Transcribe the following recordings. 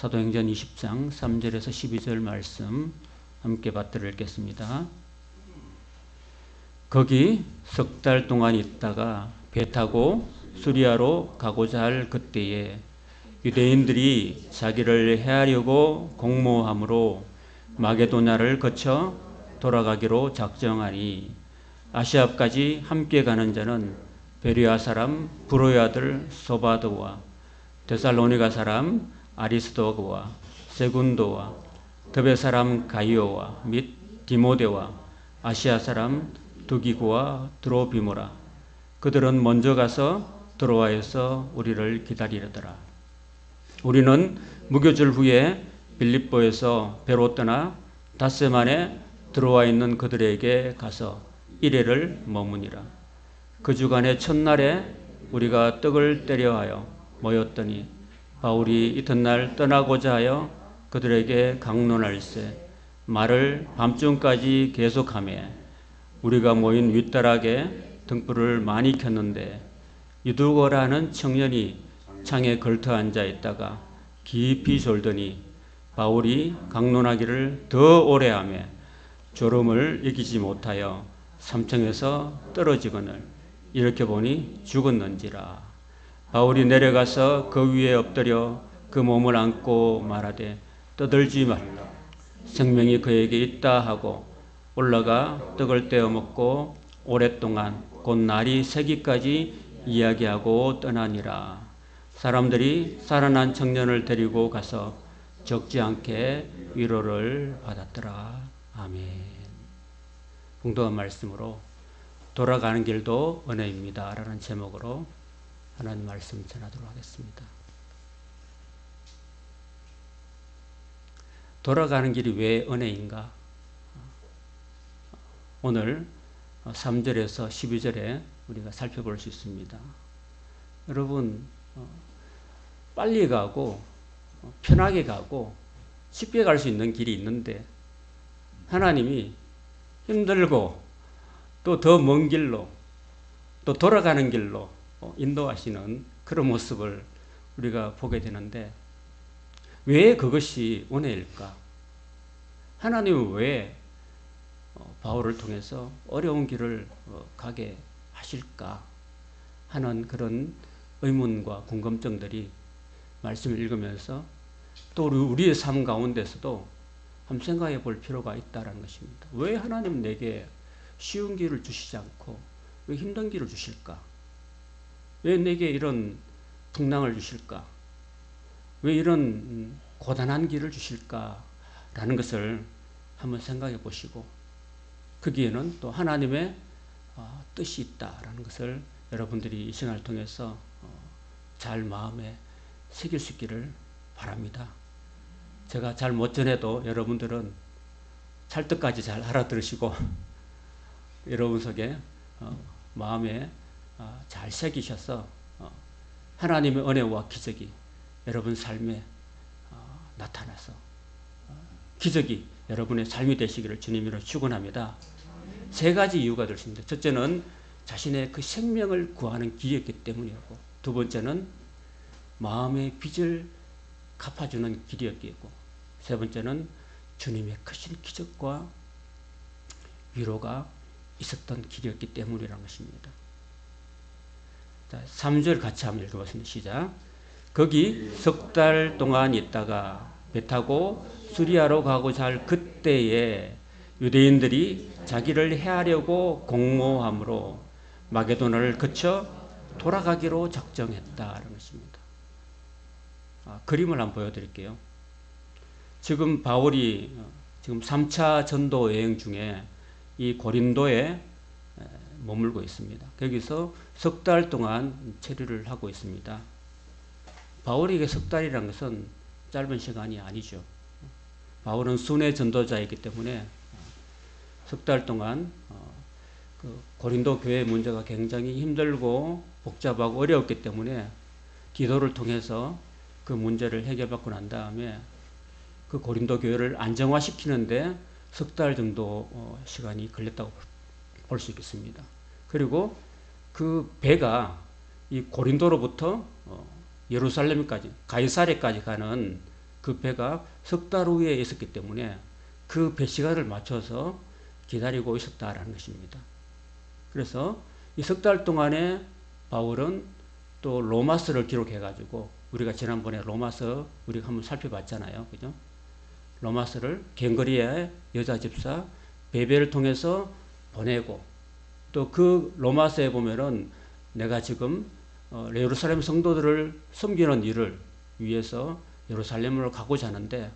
사도행전 20장 3절에서 12절 말씀 함께 받들어 읽겠습니다. 거기 석 달 동안 있다가 배 타고 수리아로 가고자 할 그때에 유대인들이 자기를 해하려고 공모함으로 마게도냐를 거쳐 돌아가기로 작정하니 아시아까지 함께 가는 자는 베레아 사람 브로의 아들 소바도와 데살로니가 사람 아리스도그와 세군도와 더베 사람 가이오와 및 디모데와 아시아 사람 두기고와 드로비모라. 그들은 먼저 가서 드로아에서 우리를 기다리려더라. 우리는 무교절 후에 빌립보에서 배로 떠나 닷새 만에 드로아 있는 그들에게 가서 이래를 머무니라. 그 주간의 첫날에 우리가 떡을 때려하여 모였더니 바울이 이튿날 떠나고자 하여 그들에게 강론할세 말을 밤중까지 계속하며 우리가 모인 윗다락에 등불을 많이 켰는데 유두거라는 청년이 창에 걸터 앉아 있다가 깊이 졸더니 바울이 강론하기를 더 오래 하며 졸음을 이기지 못하여 삼층에서 떨어지거늘 이렇게 보니 죽었는지라. 바울이 내려가서 그 위에 엎드려 그 몸을 안고 말하되 떠들지 말라. 생명이 그에게 있다 하고 올라가 떡을 떼어 먹고 오랫동안 곧 날이 새기까지 이야기하고 떠나니라. 사람들이 살아난 청년을 데리고 가서 적지 않게 위로를 받았더라. 아멘. 공동한 말씀으로 돌아가는 길도 은혜입니다 라는 제목으로 하나님 말씀 전하도록 하겠습니다. 돌아가는 길이 왜 은혜인가? 오늘 3절에서 12절에 우리가 살펴볼 수 있습니다. 여러분, 빨리 가고 편하게 가고 쉽게 갈 수 있는 길이 있는데 하나님이 힘들고 또 더 먼 길로 또 돌아가는 길로 인도하시는 그런 모습을 우리가 보게 되는데 왜 그것이 은혜일까? 하나님은 왜 바울을 통해서 어려운 길을 가게 하실까 하는 그런 의문과 궁금증들이 말씀을 읽으면서 또 우리의 삶 가운데서도 한번 생각해 볼 필요가 있다는 것입니다. 왜 하나님은 내게 쉬운 길을 주시지 않고 왜 힘든 길을 주실까? 왜 내게 이런 풍랑을 주실까? 왜 이런 고단한 길을 주실까? 라는 것을 한번 생각해 보시고 거기에는 또 하나님의 뜻이 있다라는 것을 여러분들이 이 시간을 통해서 잘 마음에 새길 수 있기를 바랍니다. 제가 잘 못 전해도 여러분들은 찰떡까지 잘 알아들으시고 여러분 속에 마음에 잘 새기셔서 하나님의 은혜와 기적이 여러분 삶에 나타나서 기적이 여러분의 삶이 되시기를 주님으로 축원합니다. 세 가지 이유가 될 수 있습니다. 첫째는 자신의 그 생명을 구하는 길이었기 때문이었고 두 번째는 마음의 빚을 갚아주는 길이었고 세 번째는 주님의 크신 기적과 위로가 있었던 길이었기 때문이라는 것입니다. 자, 3절 같이 한번 읽어보겠습니다. 시작. 거기 석 달 동안 있다가 배 타고 수리아로 가고자 할 그때에 유대인들이 자기를 해하려고 공모함으로 마게도나를 거쳐 돌아가기로 작정했다는 것입니다. 그림을 한번 보여드릴게요. 지금 바울이 지금 3차 전도 여행 중에 이 고린도에 머물고 있습니다. 거기서 석 달 동안 체류를 하고 있습니다. 바울에게 석 달이라는 것은 짧은 시간이 아니죠. 바울은 순회 전도자이기 때문에 석 달 동안 그 고린도 교회 문제가 굉장히 힘들고 복잡하고 어려웠기 때문에 기도를 통해서 그 문제를 해결받고 난 다음에 그 고린도 교회를 안정화시키는데 석 달 정도 시간이 걸렸다고 볼 수 있겠습니다. 그리고 그 배가 이 고린도로부터 예루살렘까지 가이사랴까지 가는 그 배가 석 달 후에 있었기 때문에 그 배 시간을 맞춰서 기다리고 있었다라는 것입니다. 그래서 이 석 달 동안에 바울은 또 로마서를 기록해가지고 우리가 지난번에 로마서 우리가 한번 살펴봤잖아요. 그죠? 로마서를 갱거리의 여자 집사 베베를 통해서 보내고 또 그 로마서에 보면은 내가 지금 예루살렘 성도들을 섬기는 일을 위해서 예루살렘으로 가고자 하는데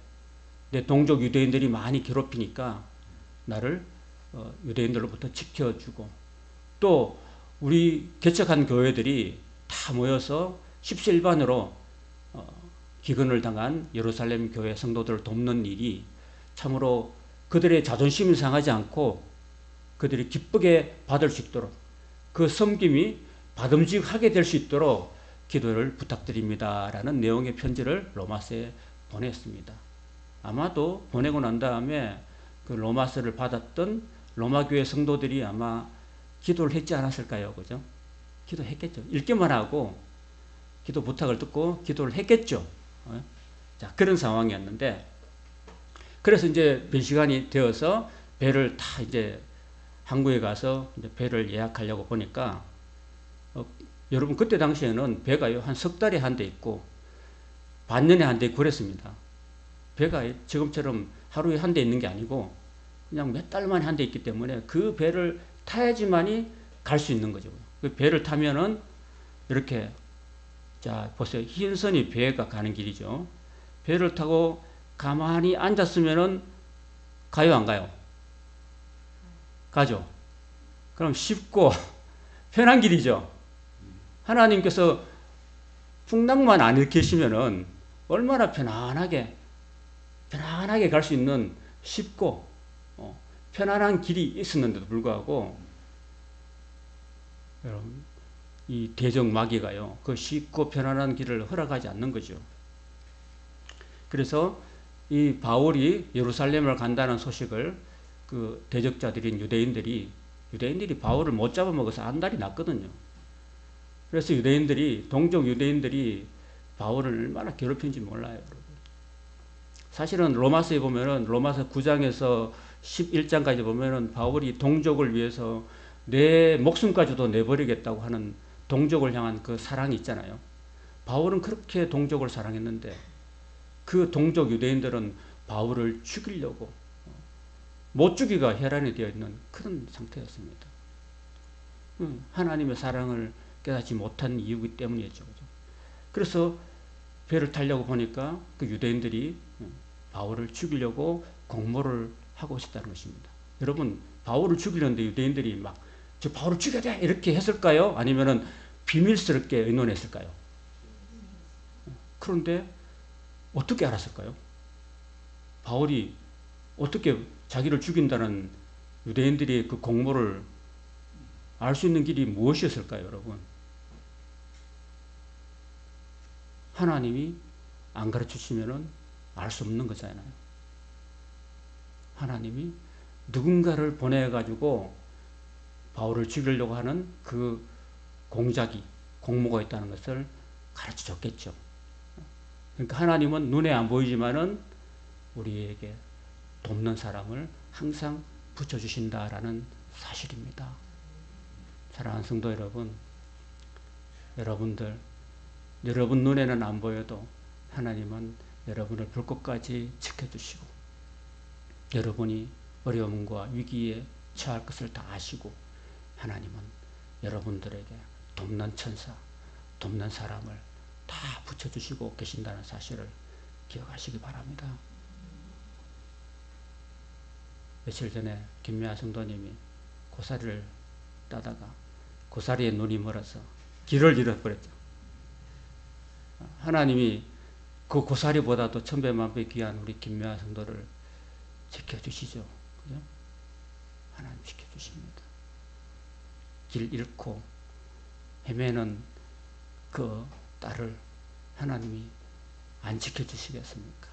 내 동족 유대인들이 많이 괴롭히니까 나를 유대인들로부터 지켜주고 또 우리 개척한 교회들이 다 모여서 십시일반으로 기근을 당한 예루살렘 교회 성도들을 돕는 일이 참으로 그들의 자존심이 상하지 않고 그들이 기쁘게 받을 수 있도록 그 섬김이 받음직하게 될 수 있도록 기도를 부탁드립니다. 라는 내용의 편지를 로마서에 보냈습니다. 아마도 보내고 난 다음에 그 로마서를 받았던 로마교회 성도들이 아마 기도를 했지 않았을까요? 그죠? 기도했겠죠. 읽기만 하고 기도 부탁을 듣고 기도를 했겠죠. 자, 그런 상황이었는데 그래서 이제 배 시간이 되어서 배를 다 이제 항구에 가서 이제 배를 예약하려고 보니까 여러분 그때 당시에는 배가요 한 석 달에 한 대 있고 반년에 한 대 있고 그랬습니다. 배가 지금처럼 하루에 한 대 있는 게 아니고 그냥 몇 달 만에 한 대 있기 때문에 그 배를 타야지만이 갈 수 있는 거죠. 그 배를 타면은 이렇게 자 보세요. 흰선이 배가 가는 길이죠. 배를 타고 가만히 앉았으면은 가요 안 가요? 가죠. 그럼 쉽고 편한 길이죠. 하나님께서 풍랑만 안 일으키시면은 얼마나 편안하게 갈 수 있는 쉽고 편안한 길이 있었는데도 불구하고 여러분 이 대적마귀가요 그 쉽고 편안한 길을 허락하지 않는 거죠. 그래서 이 바울이 예루살렘을 간다는 소식을 그 대적자들인 유대인들이 바울을 못 잡아먹어서 안달이 났거든요. 그래서 동족 유대인들이 바울을 얼마나 괴롭힌지 몰라요. 사실은 로마서에 보면은 로마서 9장에서 11장까지 보면은 바울이 동족을 위해서 내 목숨까지도 내버리겠다고 하는 동족을 향한 그 사랑이 있잖아요. 바울은 그렇게 동족을 사랑했는데 그 동족 유대인들은 바울을 죽이려고 못 죽이가 혈안이 되어 있는 그런 상태였습니다. 하나님의 사랑을 깨닫지 못한 이유이기 때문이었죠. 그래서 배를 타려고 보니까 그 유대인들이 바울을 죽이려고 공모를 하고 있었다는 것입니다. 여러분 바울을 죽이려는데 유대인들이 막 저 바울을 죽여야 돼 이렇게 했을까요? 아니면은 비밀스럽게 의논했을까요? 그런데 어떻게 알았을까요? 바울이 어떻게 자기를 죽인다는 유대인들이 그 공모를 알 수 있는 길이 무엇이었을까요, 여러분? 하나님이 안 가르쳐 주시면은 알 수 없는 거잖아요. 하나님이 누군가를 보내가지고 바울을 죽이려고 하는 그 공모가 있다는 것을 가르쳐 줬겠죠. 그러니까 하나님은 눈에 안 보이지만은 우리에게 돕는 사람을 항상 붙여주신다라는 사실입니다. 사랑하는 성도 여러분, 여러분 눈에는 안 보여도 하나님은 여러분을 불꽃까지 지켜주시고 여러분이 어려움과 위기에 처할 것을 다 아시고 하나님은 여러분들에게 돕는 천사, 돕는 사람을 다 붙여주시고 계신다는 사실을 기억하시기 바랍니다. 며칠 전에 김미아 성도님이 고사리를 따다가 고사리에 눈이 멀어서 길을 잃어버렸죠. 하나님이 그 고사리보다도 천배만배 귀한 우리 김미아 성도를 지켜주시죠. 그죠? 하나님 지켜주십니다. 길 잃고 헤매는 그 딸을 하나님이 안 지켜주시겠습니까?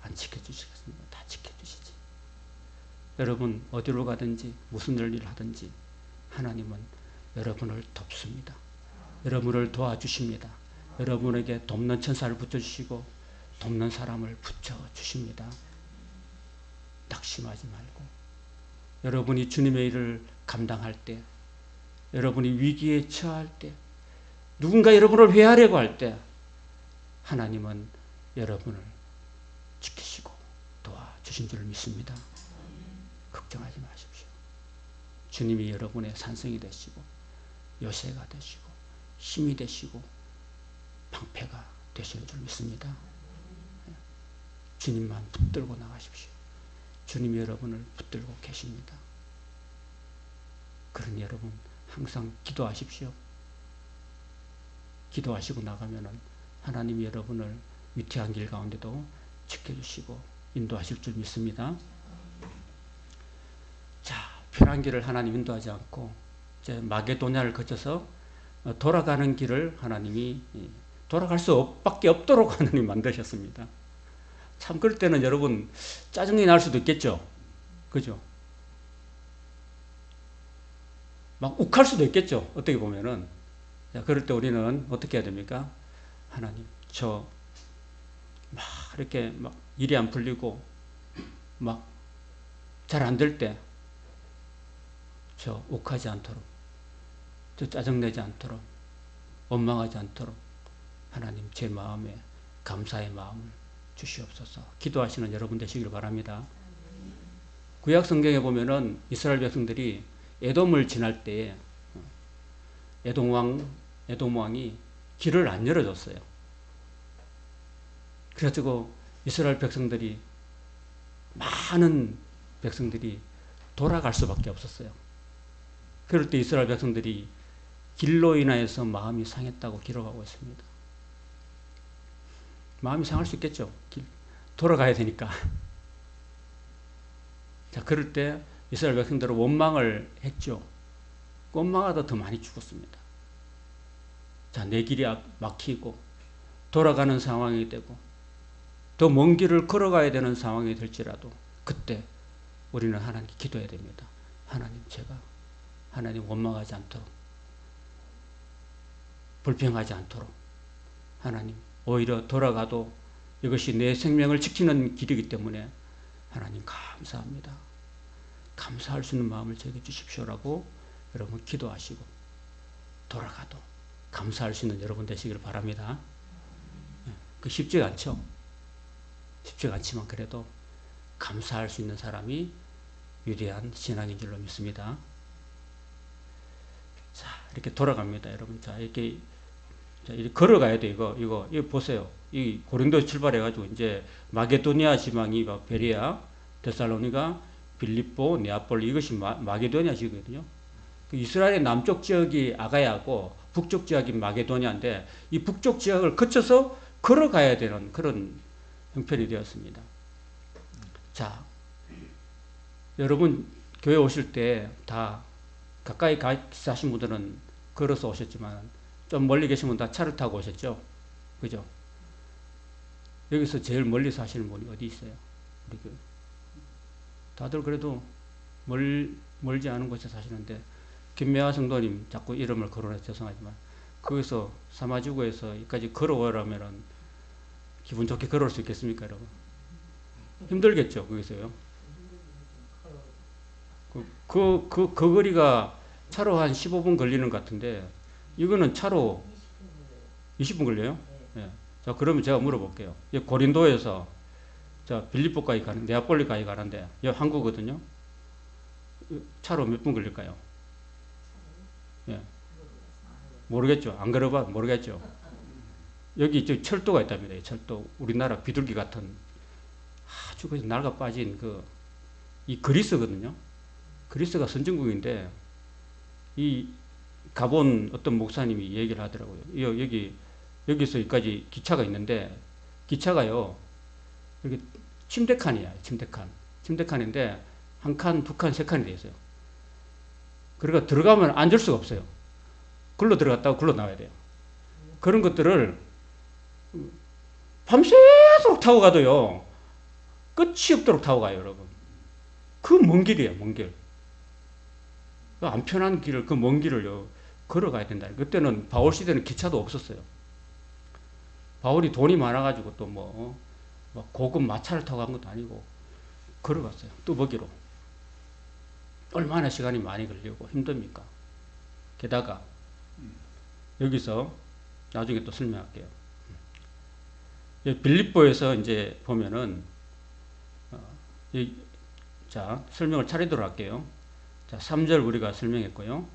안 지켜주시겠습니까? 다 지켜주시지. 여러분 어디로 가든지 무슨 일을 하든지 하나님은 여러분을 돕습니다. 여러분을 도와주십니다. 여러분에게 돕는 천사를 붙여주시고 돕는 사람을 붙여 주십니다. 낙심하지 말고 여러분이 주님의 일을 감당할 때, 여러분이 위기에 처할 때, 누군가 여러분을 회하려고 할 때 하나님은 여러분을 지키시고 도와주신 줄 믿습니다. 걱정하지 마십시오. 주님이 여러분의 산성이 되시고 요새가 되시고 힘이 되시고 방패가 되시는 줄 믿습니다. 주님만 붙들고 나가십시오. 주님이 여러분을 붙들고 계십니다. 그러니 여러분 항상 기도하십시오. 기도하시고 나가면은 하나님이 여러분을 위태한 길 가운데도 지켜주시고 인도하실 줄 믿습니다. 자, 편한 길을 하나님 인도하지 않고 이제 마게도냐를 거쳐서 돌아가는 길을 하나님이 돌아갈 수밖에 없도록 하나님 만드셨습니다. 참 그럴 때는 여러분 짜증이 날 수도 있겠죠. 그죠? 막 욱할 수도 있겠죠. 어떻게 보면은. 자, 그럴 때 우리는 어떻게 해야 됩니까? 하나님, 저 막 이렇게 막 일이 안 풀리고 막 잘 안 될 때 저 욱하지 않도록, 저 짜증내지 않도록, 원망하지 않도록 하나님 제 마음에 감사의 마음을 주시옵소서. 기도하시는 여러분 되시길 바랍니다. 구약 성경에 보면은 이스라엘 백성들이 에돔을 지날 때에 에돔 왕이 길을 안 열어줬어요. 그래가지고 이스라엘 백성들이, 많은 백성들이 돌아갈 수밖에 없었어요. 그럴 때 이스라엘 백성들이 길로 인하여서 마음이 상했다고 기록하고 있습니다. 마음이 상할 수 있겠죠. 돌아가야 되니까. 자, 그럴 때 이스라엘 백성들은 원망을 했죠. 원망하다 더 많이 죽었습니다. 자, 내 길이 막히고 돌아가는 상황이 되고 더 먼 길을 걸어가야 되는 상황이 될지라도 그때 우리는 하나님께 기도해야 됩니다. 하나님, 제가 하나님 원망하지 않도록, 불평하지 않도록, 하나님 오히려 돌아가도 이것이 내 생명을 지키는 길이기 때문에 하나님 감사합니다. 감사할 수 있는 마음을 저에게 주십시오라고 여러분 기도하시고 돌아가도 감사할 수 있는 여러분 되시길 바랍니다. 그 쉽지가 않죠. 쉽지가 않지만 그래도 감사할 수 있는 사람이 유리한 신앙인 줄로 믿습니다. 자, 이렇게 돌아갑니다, 여러분. 자, 이렇게 걸어가야 돼, 이거 보세요. 이 고린도 출발해가지고 이제 마게도니아 지방이 베레아, 데살로니가, 빌립보, 네아폴리, 이것이 마게도니아 지역이거든요. 그 이스라엘의 남쪽 지역이 아가야고 북쪽 지역이 마게도니아인데 이 북쪽 지역을 거쳐서 걸어가야 되는 그런 형편이 되었습니다. 자, 여러분 교회 오실 때 다 가까이 사신 분들은 걸어서 오셨지만 좀 멀리 계신 분은 다 차를 타고 오셨죠? 그죠? 여기서 제일 멀리 사시는 분이 어디 있어요? 우리 다들 그래도 멀지 않은 곳에 사시는데 김매화 성도님 자꾸 이름을 거론해서 죄송하지만 거기서 사마지구에서 여기까지 걸어오라면은 기분 좋게 걸어올 수 있겠습니까, 여러분? 힘들겠죠, 거기서요. 그 거리가 차로 한 15분 걸리는 것 같은데 이거는 차로 20분 걸려요? 네. 자, 그러면 제가 물어볼게요. 고린도에서 자, 빌립보까지 가는, 네아폴리까지 가는데 여기 항구거든요. 차로 몇 분 걸릴까요? 예. 모르겠죠. 안 걸어봐 모르겠죠. 여기 철도가 있답니다. 철도. 우리나라 비둘기 같은 아주 그 낡아 빠진 이 그리스거든요. 그리스가 선진국인데 이 가본 어떤 목사님이 얘기를 하더라고요. 여기서 여기까지 기차가 있는데 기차가요. 여기 침대칸이야. 침대칸인데 한 칸, 두 칸, 세 칸이 돼 있어요. 그러니까 들어가면 앉을 수가 없어요. 글로 들어갔다가 글로 나와야 돼요. 그런 것들을 밤새도록 타고 가도요. 끝이 없도록 타고 가요, 여러분. 그 먼 길이에요, 먼 길. 안 편한 길을, 그 먼 길을요, 걸어가야 된다. 그때는 바울 시대는 기차도 없었어요. 바울이 돈이 많아가지고 또 뭐 고급 마차를 타고 간 것도 아니고 걸어갔어요. 뚜벅이로. 얼마나 시간이 많이 걸리고 힘듭니까? 게다가 여기서 나중에 또 설명할게요. 빌립보에서 이제 보면은 자, 설명을 차례대로 할게요. 자, 3절 우리가 설명했고요.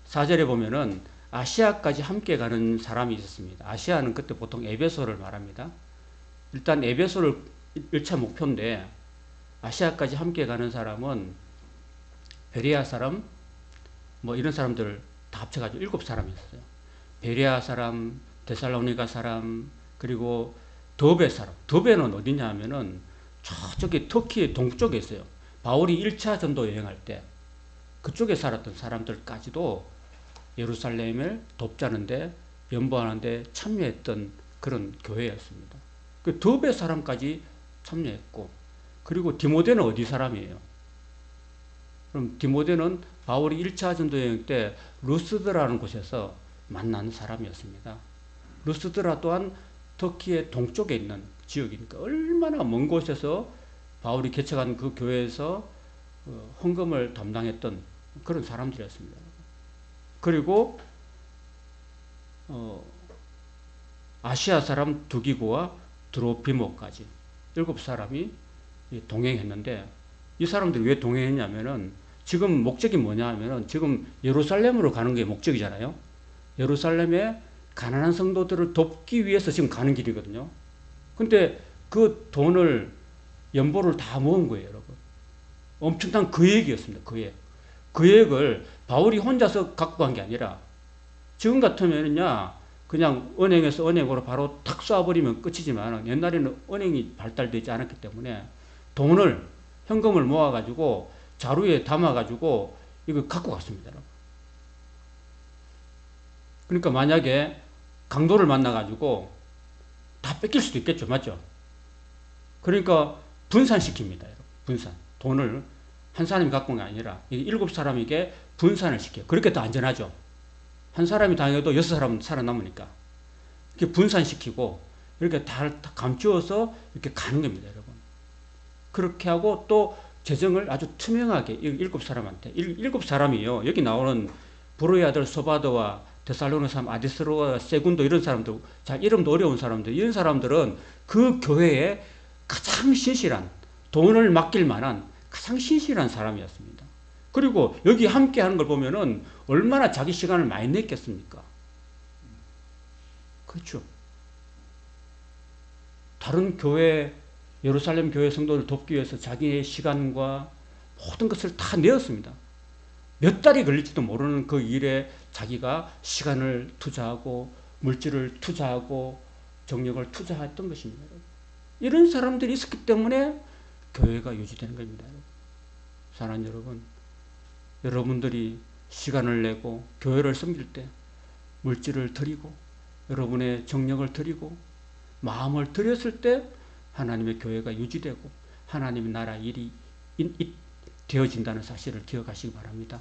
4절에 보면은 아시아까지 함께 가는 사람이 있었습니다. 아시아는 그때 보통 에베소를 말합니다. 일단 에베소를 1차 목표인데 아시아까지 함께 가는 사람은 베레아 사람 뭐 이런 사람들 다 합쳐가지고 7사람이 있었어요. 베레아 사람, 데살로니가 사람, 그리고 더베 사람. 더베는 어디냐 하면은 저쪽에 터키의 동쪽에 있어요. 바울이 1차 전도 여행할 때 그쪽에 살았던 사람들까지도 예루살렘을 돕자는데 연보하는데 참여했던 그런 교회였습니다. 그 더베 사람까지 참여했고, 그리고 디모데는 어디 사람이에요? 그럼 디모데는 바울이 1차 전도 여행 때 루스드라는 곳에서 만난 사람이었습니다. 루스드라 또한 터키의 동쪽에 있는 지역이니까 얼마나 먼 곳에서 바울이 개척한 그 교회에서 헌금을 담당했던 그런 사람들이었습니다. 그리고 아시아 사람 두기고와 드로피모까지 7사람이 동행했는데, 이 사람들이 왜 동행했냐면은 지금 목적이 뭐냐 하면은 지금 예루살렘으로 가는 게 목적이잖아요. 예루살렘에 가난한 성도들을 돕기 위해서 지금 가는 길이거든요. 근데 그 돈을 연보를 다 모은 거예요, 여러분. 엄청난 금액이었습니다. 금액을 바울이 혼자서 갖고 간 게 아니라, 지금 같으면은야 그냥 은행에서 은행으로 바로 탁 쏴버리면 끝이지만, 옛날에는 은행이 발달되지 않았기 때문에 돈을, 현금을 모아가지고 자루에 담아가지고 이거 갖고 갔습니다. 그러니까 만약에 강도를 만나가지고 다 뺏길 수도 있겠죠. 맞죠? 그러니까 분산시킵니다. 분산. 돈을 한 사람이 갖고 온 게 아니라 7사람에게 분산을 시켜요. 그렇게 더 안전하죠. 한 사람이 당해도 6사람은 살아남으니까. 이렇게 분산시키고 이렇게 다 감추어서 이렇게 가는 겁니다, 여러분. 그렇게 하고 또 재정을 아주 투명하게 7사람한테, 7사람이요. 여기 나오는 브로의 아들 소바도와 데살로니가 사람 아디스로와 세군도, 이런 사람들, 자, 이름도 어려운 사람들, 이런 사람들은 그 교회에 가장 신실한, 돈을 맡길 만한 가장 신실한 사람이었습니다. 그리고 여기 함께 하는 걸 보면은 얼마나 자기 시간을 많이 냈겠습니까? 그렇죠. 다른 교회, 예루살렘 교회 성도를 돕기 위해서 자기의 시간과 모든 것을 다 내었습니다. 몇 달이 걸릴지도 모르는 그 일에 자기가 시간을 투자하고 물질을 투자하고 정력을 투자했던 것입니다. 이런 사람들이 있었기 때문에 교회가 유지되는 겁니다. 사랑하는 여러분, 여러분들이 시간을 내고 교회를 섬길 때 물질을 드리고 여러분의 정력을 드리고 마음을 드렸을 때 하나님의 교회가 유지되고 하나님의 나라 일이 되어진다는 사실을 기억하시기 바랍니다.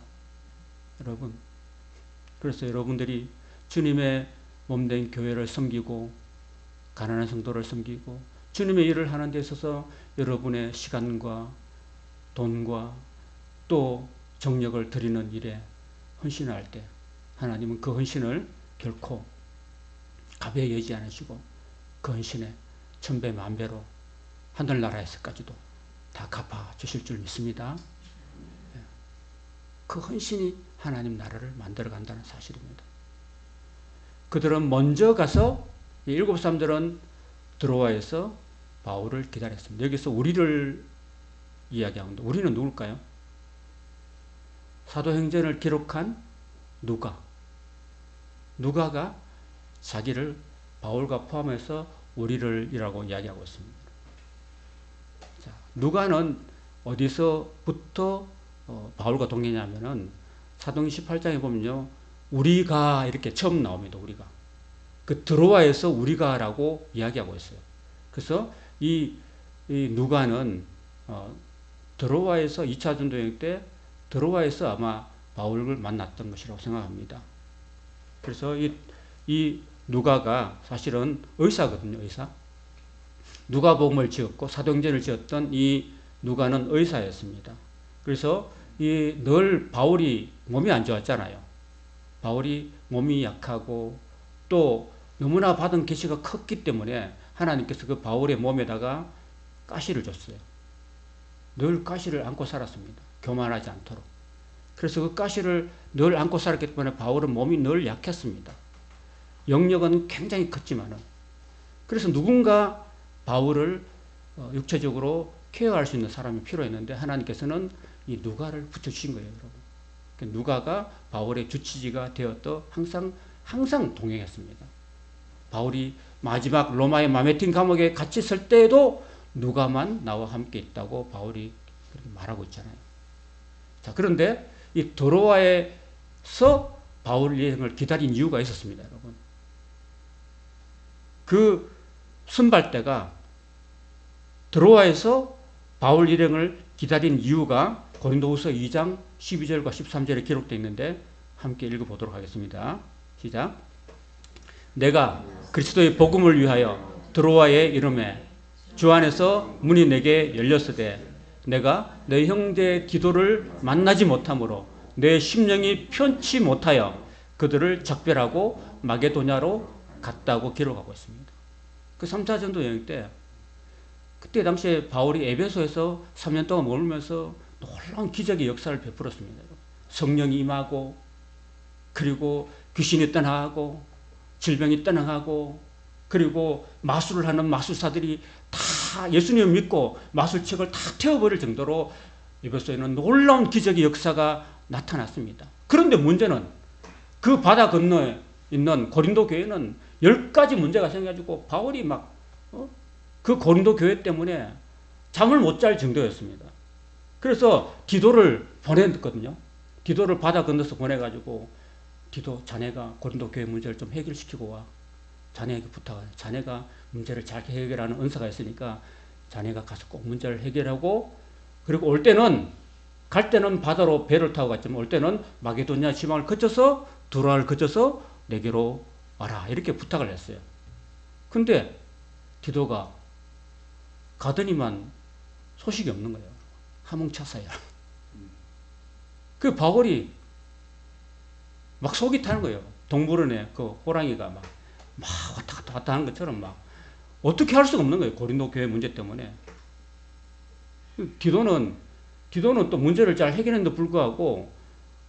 여러분, 그래서 여러분들이 주님의 몸된 교회를 섬기고 가난한 성도를 섬기고 주님의 일을 하는 데 있어서 여러분의 시간과 돈과 또 정력을 드리는 일에 헌신을 할 때 하나님은 그 헌신을 결코 가벼이 여기지 않으시고 그 헌신에 천배 만배로 하늘나라에서까지도 다 갚아주실 줄 믿습니다. 그 헌신이 하나님 나라를 만들어간다는 사실입니다. 그들은 먼저 가서 7사람들은 드로아에서 바울을 기다렸습니다. 여기서 우리를 이야기하는데 우리는 누굴까요? 사도행전을 기록한 누가가 자기를 바울과 포함해서 우리를 이라고 이야기하고 있습니다. 자, 누가는 어디서부터 바울과 동행이냐면은 사도행전 18장에 보면요, 우리가 이렇게 처음 나옵니다. 우리가 그 드로아에서 우리가라고 이야기하고 있어요. 그래서 이 누가는 드로아에서 2차 전도 여행 때 드로아에서 아마 바울을 만났던 것이라고 생각합니다. 그래서 이 누가가 사실은 의사거든요. 의사. 누가복음을 지었고 사도행전을 지었던 이 누가는 의사였습니다. 그래서 늘 바울이 몸이 안 좋았잖아요. 바울이 몸이 약하고 또 너무나 받은 계시가 컸기 때문에 하나님께서 그 바울의 몸에다가 가시를 줬어요. 늘 가시를 안고 살았습니다. 교만하지 않도록. 그래서 그 가시를 늘 안고 살았기 때문에 바울은 몸이 늘 약했습니다. 영역은 굉장히 컸지만은. 그래서 누군가 바울을 육체적으로 케어할 수 있는 사람이 필요했는데 하나님께서는 이 누가를 붙여주신 거예요, 여러분. 누가가 바울의 주치지가 되었더 항상 동행했습니다. 바울이 마지막 로마의 마메틴 감옥에 갇히 있을 때에도 누가만 나와 함께 있다고 바울이 그렇게 말하고 있잖아요. 자, 그런데 이 드로아에서 바울 여행을 기다린 이유가 있었습니다, 여러분. 그 순발대가 드로아에서 바울 일행을 기다린 이유가 고린도후서 2장 12절과 13절에 기록되어 있는데 함께 읽어보도록 하겠습니다. 시작. 내가 그리스도의 복음을 위하여 드로아에 이르매 주 안에서 문이 내게 열렸으되 내가 내 형제의 기도를 만나지 못하므로 내 심령이 편치 못하여 그들을 작별하고 마게도냐로 갔다고 기록하고 있습니다. 그 3차 전도 여행 때 그때 당시에 바울이 에베소에서 3년 동안 머물면서 놀라운 기적의 역사를 베풀었습니다. 성령이 임하고 그리고 귀신이 떠나가고 질병이 떠나가고 그리고 마술을 하는 마술사들이 다 예수님을 믿고 마술책을 다 태워버릴 정도로 에베소에는 놀라운 기적의 역사가 나타났습니다. 그런데 문제는 그 바다 건너에 있는 고린도 교회는 10가지 문제가 생겨가지고 바울이 그 고린도 교회 때문에 잠을 못 잘 정도였습니다. 그래서 디도를 보냈거든요. 디도를 바다 건너서 보내가지고 디도 자네가 고린도 교회 문제를 좀 해결시키고 와. 자네에게 부탁해. 자네가 문제를 잘 해결하는 은사가 있으니까 자네가 가서 꼭 문제를 해결하고 그리고 갈 때는 바다로 배를 타고 갔지만 올 때는 마게도냐 지방을 거쳐서 두로아를 거쳐서 내게로 와라. 이렇게 부탁을 했어요. 근데 디도가 가더니만 소식이 없는 거예요. 하몽차사야. 그 바울이 막 속이 타는 거예요. 동물원에 그 호랑이가 막 왔다 갔다 하는 것처럼 어떻게 할 수가 없는 거예요. 고린도 교회 문제 때문에. 디도는 또 문제를 잘 해결했는데 불구하고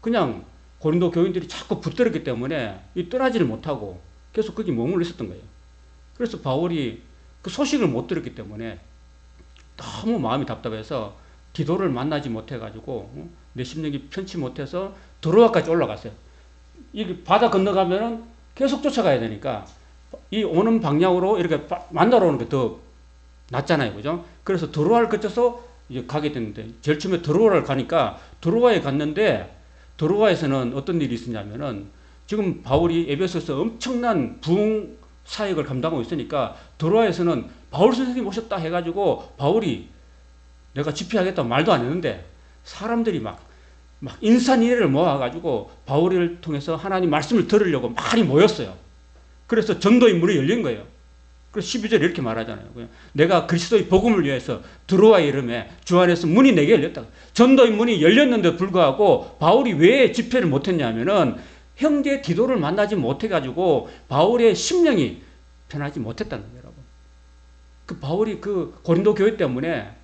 그냥 고린도 교인들이 자꾸 붙들었기 때문에 떠나지를 못하고 계속 거기 머물러 있었던 거예요. 그래서 바울이 그 소식을 못 들었기 때문에 너무 마음이 답답해서 디도를 만나지 못해가지고 내 심령이 편치 못해서 드로아까지 올라갔어요. 이 바다 건너가면은 계속 쫓아가야 되니까 이 오는 방향으로 이렇게 만나러 오는 게 더 낫잖아요. 그죠? 그래서 드로아를 거쳐서 이제 가게 됐는데 제일 처음에 드로아를 가니까 드로아에 갔는데 드로아에서는 어떤 일이 있었냐면은 지금 바울이 에베소에서 엄청난 부흥 사역을 감당하고 있으니까 드로아에서는 바울 선생님 오셨다 해가지고 바울이 내가 집회하겠다고 말도 안 했는데 사람들이 막 인산인해를 모아가지고 바울을 통해서 하나님 말씀을 들으려고 많이 모였어요. 그래서 전도의 문이 열린 거예요. 그래서 12절에 이렇게 말하잖아요. 내가 그리스도의 복음을 위해서 드로아에 이르매 주 안에서 문이 내게 열렸다. 전도의 문이 열렸는데 불구하고 바울이 왜 집회를 못했냐면은 형제 디도를 만나지 못해가지고 바울의 심령이 편하지 못했다는 거예요, 여러분. 그 바울이 그 고린도 교회 때문에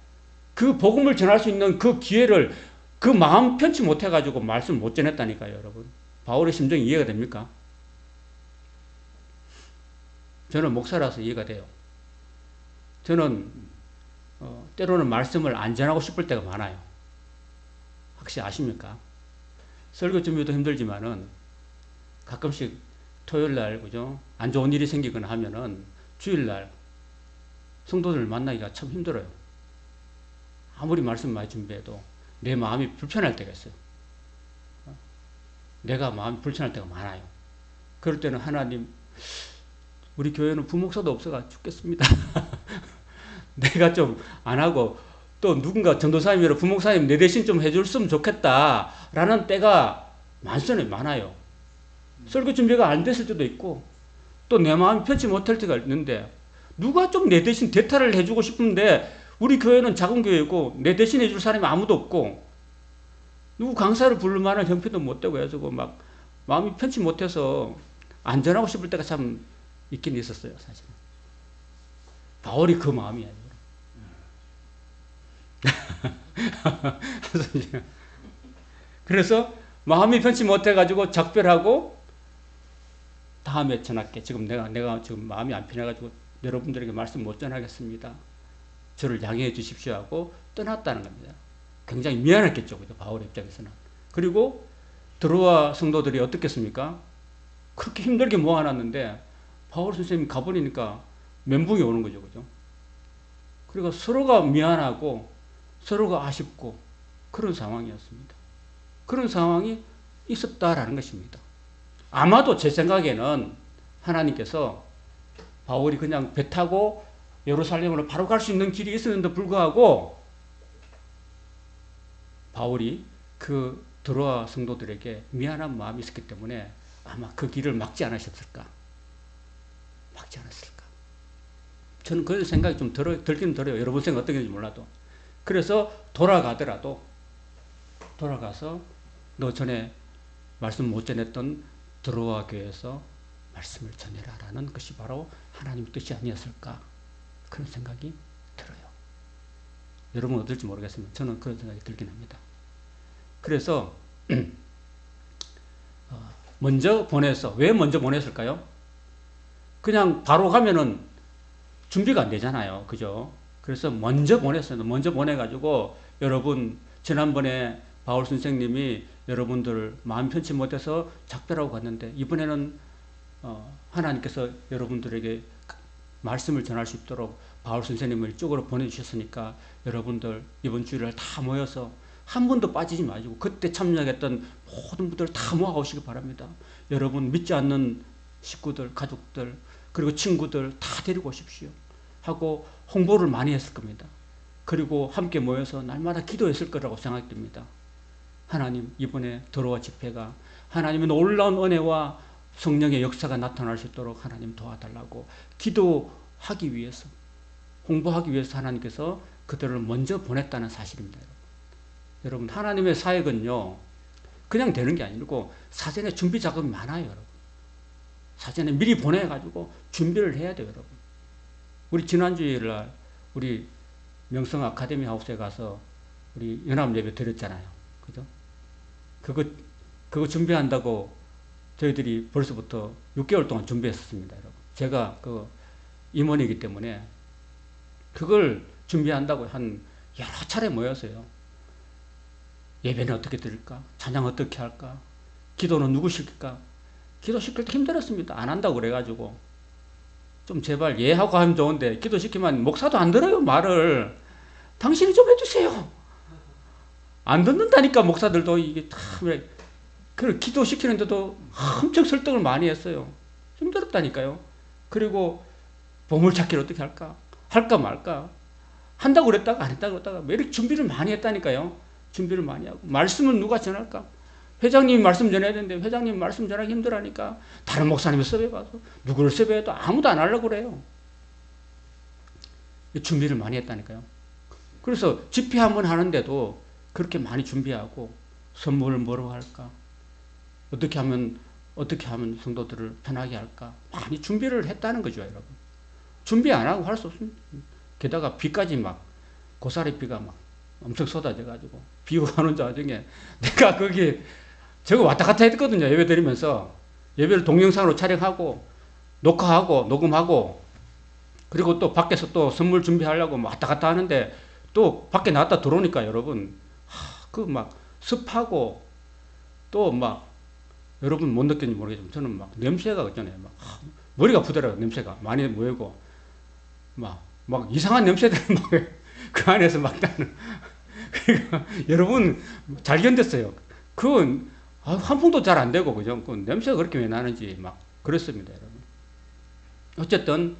그 복음을 전할 수 있는 그 기회를 그 마음 편치 못해가지고 말씀을 못 전했다니까요, 여러분. 바울의 심정이 이해가 됩니까? 저는 목사라서 이해가 돼요. 저는 때로는 말씀을 안 전하고 싶을 때가 많아요. 혹시 아십니까? 설교 준비도 힘들지만은 가끔씩 토요일날 그죠? 안 좋은 일이 생기거나 하면은 주일날 성도들을 만나기가 참 힘들어요. 아무리 말씀 많이 준비해도 내 마음이 불편할 때가 있어요. 내가 마음이 불편할 때가 많아요. 그럴 때는 하나님, 우리 교회는 부목사도 없어가 죽겠습니다. 내가 좀 안 하고 또 누군가 전도사님이라 부목사님 내 대신 좀 해줬으면 좋겠다라는 때가 많아요. 설교 준비가 안 됐을 때도 있고 또 내 마음이 편치 못할 때가 있는데 누가 좀 내 대신 대타를 해주고 싶은데 우리 교회는 작은 교회고 내 대신 해줄 사람이 아무도 없고 누구 강사를 부를 만한 형편도 못 되고 해가지고 막 마음이 편치 못해서 안전하고 싶을 때가 참 있긴 있었어요, 사실은. 바울이 그 마음이에요. 그래서 마음이 편치 못해가지고 작별하고 다음에 전할게. 지금 내가 지금 마음이 안 편해가지고 여러분들에게 말씀 못 전하겠습니다. 저를 양해해 주십시오 하고 떠났다는 겁니다. 굉장히 미안했겠죠, 그죠? 바울의 입장에서는. 그리고 드로아 성도들이 어떻겠습니까? 그렇게 힘들게 모아놨는데 바울 선생님이 가버리니까 멘붕이 오는 거죠, 그죠? 그리고 서로가 미안하고 서로가 아쉽고 그런 상황이었습니다. 그런 상황이 있었다라는 것입니다. 아마도 제 생각에는 하나님께서 바울이 그냥 배 타고 예루살렘으로 바로 갈 수 있는 길이 있었는데 불구하고 바울이 그 드로아 성도들에게 미안한 마음이 있었기 때문에 아마 그 길을 막지 않으셨을까? 막지 않았을까? 저는 그런 생각이 좀 들긴 들어요. 여러분 생각 어떻게 되는지 몰라도. 그래서 돌아가더라도 돌아가서 너 전에 말씀 못 전했던 드로아 교회에서 말씀을 전해라라는 것이 바로 하나님의 뜻이 아니었을까? 그런 생각이 들어요. 여러분 어떨지 모르겠습니다. 저는 그런 생각이 들긴 합니다. 그래서 먼저 보내서 왜 먼저 보냈을까요? 그냥 바로 가면은 준비가 안 되잖아요. 그죠? 그래서 먼저 보냈어요. 먼저 보내가지고 여러분 지난번에 바울 선생님이 여러분들 마음 편치 못해서 작별하고 갔는데 이번에는 하나님께서 여러분들에게 말씀을 전할 수 있도록 바울 선생님을 이쪽으로 보내주셨으니까 여러분들 이번 주일날 다 모여서 한 번도 빠지지 마시고 그때 참여했던 모든 분들 다 모아오시기 바랍니다. 여러분 믿지 않는 식구들, 가족들 그리고 친구들 다 데리고 오십시오 하고 홍보를 많이 했을 겁니다. 그리고 함께 모여서 날마다 기도했을 거라고 생각됩니다. 하나님 이번에 드로아 집회가 하나님의 놀라운 은혜와 성령의 역사가 나타날 수 있도록 하나님 도와달라고 기도하기 위해서 홍보하기 위해서 하나님께서 그들을 먼저 보냈다는 사실입니다. 여러분 하나님의 사역은요 그냥 되는 게 아니고 사전에 준비 작업이 많아요. 여러분 사전에 미리 보내가지고 준비를 해야 돼요. 여러분 우리 지난주일날 우리 명성 아카데미 하우스에 가서 우리 연합 예배 드렸잖아요. 그죠? 그거 준비한다고 저희들이 벌써부터 6개월 동안 준비했었습니다. 여러분 제가 그 임원이기 때문에 그걸 준비한다고 한 여러 차례 모였어요. 예배는 어떻게 드릴까? 찬양 어떻게 할까? 기도는 누구 시킬까? 기도 시킬 때 힘들었습니다. 안 한다고 그래가지고 좀 제발 예하고 하면 좋은데 기도 시키면 목사도 안 들어요. 말을 당신이 좀 해주세요. 안 듣는다니까 목사들도 이게 참 그 기도 시키는데도 엄청 설득을 많이 했어요. 힘들었다니까요. 그리고 보물찾기를 어떻게 할까? 할까 말까? 한다고 그랬다가 안 했다고 그랬다가 왜 이렇게 준비를 많이 했다니까요. 준비를 많이 하고 말씀은 누가 전할까? 회장님이 말씀 전해야 되는데 회장님 말씀 전하기 힘들어하니까 다른 목사님이 섭외봐서 누구를 섭외해도 아무도 안 하려고 그래요. 준비를 많이 했다니까요. 그래서 집회 한번 하는데도 그렇게 많이 준비하고 선물을 뭐로 할까? 어떻게 하면 성도들을 편하게 할까? 많이 준비를 했다는 거죠, 여러분. 준비 안 하고 할 수 없습니다. 게다가 비까지 막 고사리 비가 막 엄청 쏟아져가지고 비 오는 와중에 내가 거기 저거 왔다 갔다 했거든요. 예배 드리면서 예배를 동영상으로 촬영하고 녹화하고 녹음하고 그리고 또 밖에서 또 선물 준비하려고 왔다 갔다 하는데 또 밖에 나갔다 들어오니까 여러분 그 막 습하고 또 막 여러분 못 느꼈는지 모르겠지만 저는 막 냄새가 있잖아요. 막 머리가 아프더라고요. 냄새가 많이 모이고 막 이상한 냄새들이 막 그 안에서 막 나는 그러니까 여러분 잘 견뎠어요. 그건 환풍도 잘 안 되고 그죠? 그 냄새가 그렇게 왜 나는지 막 그랬습니다, 여러분. 어쨌든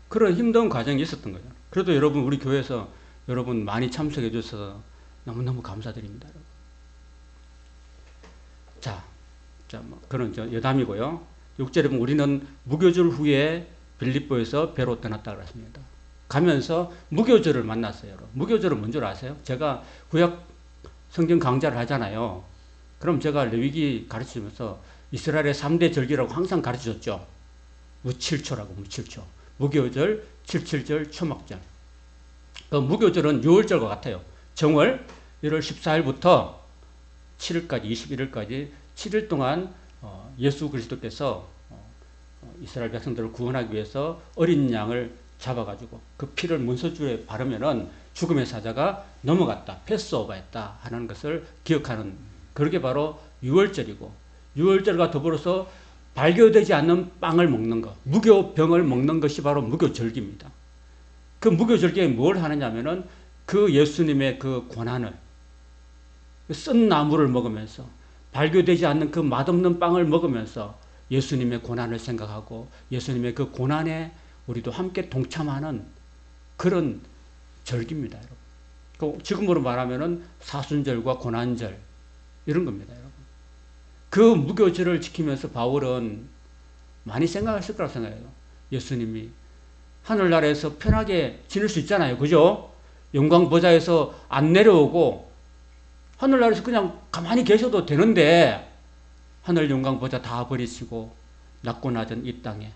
그런 힘든 과정이 있었던 거죠. 그래도 여러분 우리 교회에서 여러분 많이 참석해 주셔서 너무너무 감사드립니다, 여러분. 자, 뭐 그런 여담이고요. 6절에 보면 우리는 무교절 후에 빌립보에서 배로 떠났다 그랬습니다. 가면서 무교절을 만났어요. 무교절은 뭔 줄 아세요? 제가 구약 성경 강좌를 하잖아요. 그럼 제가 레위기 가르치면서 이스라엘의 3대 절기라고 항상 가르쳐줬죠. 무칠초라고, 무칠초. 무교절, 칠칠절, 초막절. 무교절은 6월절과 같아요. 정월 1월 14일부터 7일까지, 21일까지 7일 동안 예수 그리스도께서 이스라엘 백성들을 구원하기 위해서 어린 양을 잡아가지고 그 피를 문서줄에 바르면은 죽음의 사자가 넘어갔다, 패스오버했다 하는 것을 기억하는, 그게 바로 6월절이고, 6월절과 더불어서 발교되지 않는 빵을 먹는 것, 무교병을 먹는 것이 바로 무교절기입니다. 그 무교절기에 뭘 하느냐면은 그 예수님의 그 고난을, 쓴 나무를 먹으면서, 발교되지 않는 그 맛없는 빵을 먹으면서 예수님의 고난을 생각하고 예수님의 그 고난에 우리도 함께 동참하는 그런 절기입니다, 여러분. 지금으로 말하면은 사순절과 고난절 이런 겁니다, 여러분. 그 무교절을 지키면서 바울은 많이 생각했을 거라고 생각해요. 예수님이 하늘나라에서 편하게 지낼 수 있잖아요, 그죠? 영광 보좌에서 안 내려오고 하늘나라에서 그냥 가만히 계셔도 되는데 하늘 영광 보좌 다 버리시고 낮고 낮은 이 땅에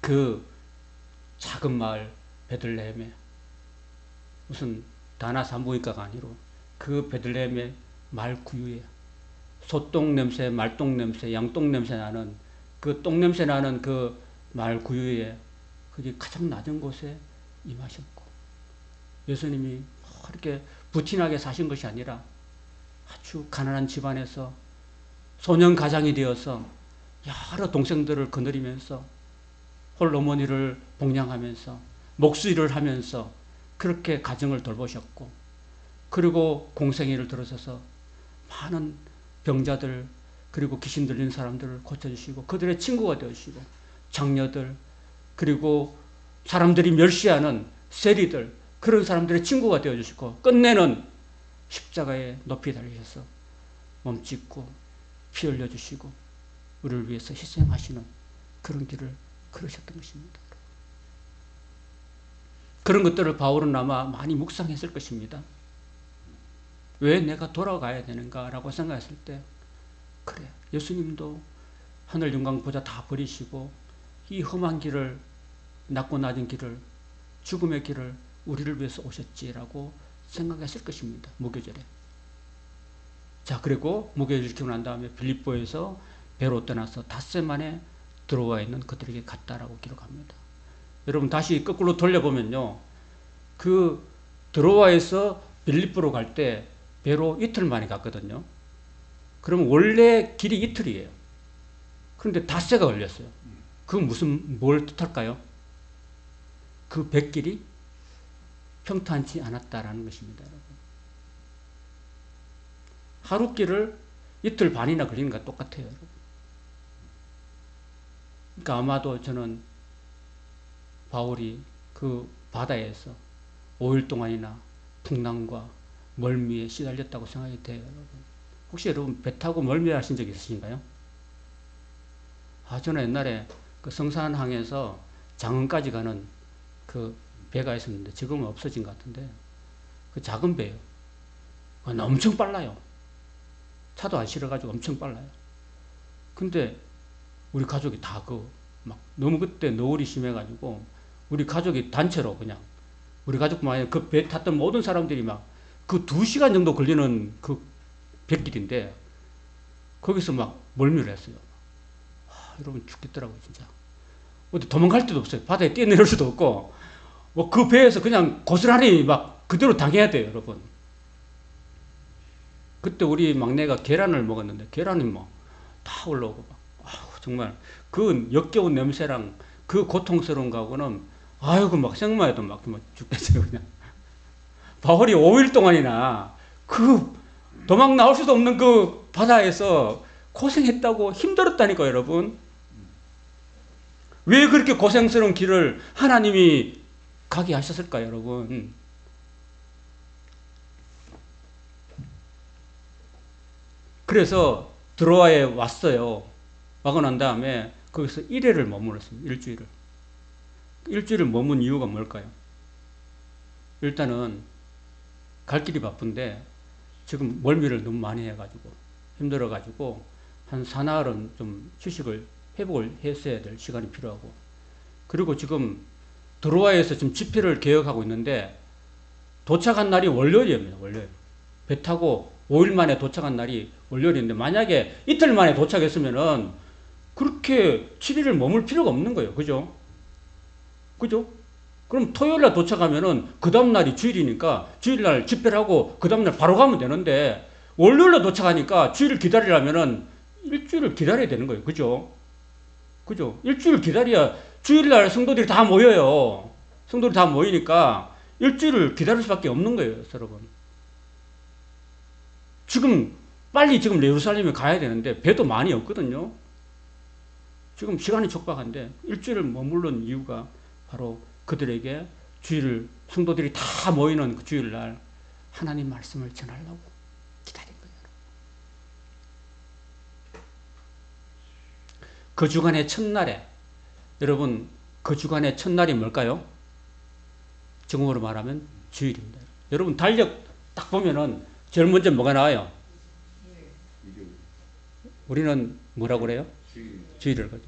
그 작은 마을 베들레헴에, 무슨 다나 산부인과가 아니로 그 베들레헴의 말 구유에 소똥 냄새, 말똥 냄새, 양똥 냄새 나는 그 똥 냄새 나는 그 말 구유에, 그게 가장 낮은 곳에 임하셨고, 예수님이 그렇게 부티나게 사신 것이 아니라 아주 가난한 집안에서 소년 가장이 되어서 여러 동생들을 거느리면서 홀어머니를 봉양하면서 목수일을 하면서 그렇게 가정을 돌보셨고, 그리고 공생애를 들어서서 많은 병자들 그리고 귀신 들린 사람들을 고쳐주시고 그들의 친구가 되어주시고, 장녀들 그리고 사람들이 멸시하는 세리들, 그런 사람들의 친구가 되어주시고, 끝내는 십자가에 높이 달리셔서 몸 찢고 피 흘려주시고 우리를 위해서 희생하시는 그런 길을 걸으셨던 것입니다. 그런 것들을 바울은 아마 많이 묵상했을 것입니다. 왜 내가 돌아가야 되는가라고 생각했을 때, 그래, 예수님도 하늘 영광 보좌 다 버리시고 이 험한 길을, 낮고 낮은 길을, 죽음의 길을 우리를 위해서 오셨지라고 생각했을 것입니다, 무교절에. 자, 그리고 무교절 지키고 난 다음에 빌립보에서 배로 떠나서 닷새 만에 들어와 있는 그들에게 갔다라고 기록합니다. 여러분 다시 거꾸로 돌려보면요, 그 드로아에서 빌립보로 갈 때 배로 이틀 만에 갔거든요. 그러면 원래 길이 이틀이에요. 그런데 닷새가 걸렸어요. 그건 뭘 뜻할까요? 그 백길이 평탄치 않았다라는 것입니다, 여러분. 하루 길을 이틀 반이나 걸리는 것 똑같아요, 여러분. 그러니까 아마도 저는 바울이 그 바다에서 5일 동안이나 풍랑과 멀미에 시달렸다고 생각이 돼요, 여러분. 혹시 여러분 배 타고 멀미하신 적 있으신가요? 저는 옛날에 그 성산항에서 장흥까지 가는 그 배가 있었는데 지금은 없어진 것 같은데, 그 작은 배예요. 엄청 빨라요. 차도 안 실어가지고 엄청 빨라요. 근데 우리 가족이 다 막 너무 그때 노을이 심해가지고 우리 가족이 단체로 그냥, 우리 가족뿐만 아니라 그 배 탔던 모든 사람들이 막 그 2시간 정도 걸리는 그 뱃길인데 거기서 막 멀미를 했어요. 여러분 죽겠더라고요, 진짜. 어디 도망갈 데도 없어요. 바다에 뛰어내릴 수도 없고, 뭐 그 배에서 그냥 고스란히 막 그대로 당해야 돼요, 여러분. 그때 우리 막내가 계란을 먹었는데 계란이 뭐 다 올라오고 막, 정말 그 역겨운 냄새랑 그 고통스러운 거하고는 아이고 막 생각만 해도 막 죽겠어요, 그냥. 바울이 5일 동안이나 그 도망 나올 수도 없는 그 바다에서 고생했다고, 힘들었다니까요, 여러분. 왜 그렇게 고생스러운 길을 하나님이 가게 하셨을까요, 여러분? 그래서 드로아에 왔어요. 하고 난 다음에 거기서 1회를 머물렀습니다. 일주일을. 일주일을 머문 이유가 뭘까요? 일단은 갈 길이 바쁜데 지금 멀미를 너무 많이 해가지고 힘들어가지고 한 사나흘은 좀 휴식을 회복을 했어야 될 시간이 필요하고, 그리고 지금 드로아에서 지금 집회를 개혁하고 있는데 도착한 날이 월요일입니다. 월요일. 배 타고 5일 만에 도착한 날이 월요일인데 만약에 이틀 만에 도착했으면은 그렇게 7일을 머물 필요가 없는 거예요. 그죠? 그죠? 그럼 토요일날 도착하면은 그 다음날이 주일이니까 주일날 집회를 하고 그 다음날 바로 가면 되는데, 월요일날 도착하니까 주일을 기다리려면은 일주일을 기다려야 되는 거예요. 그죠? 그죠? 일주일 기다려야 주일날 성도들이 다 모여요. 성도들이 다 모이니까 일주일을 기다릴 수밖에 없는 거예요, 여러분. 지금 빨리 지금 예루살렘에 가야 되는데 배도 많이 없거든요. 지금 시간이 촉박한데 일주일을 머무른 이유가 바로 그들에게 주일, 성도들이 다 모이는 그 주일날 하나님 말씀을 전하려고 기다린 거예요. 그 주간의 첫날에, 여러분, 그 주간의 첫날이 뭘까요? 지금으로 말하면 주일입니다. 여러분 달력 딱 보면은 제일 먼저 뭐가 나와요? 우리는 뭐라고 그래요? 주일을 거죠.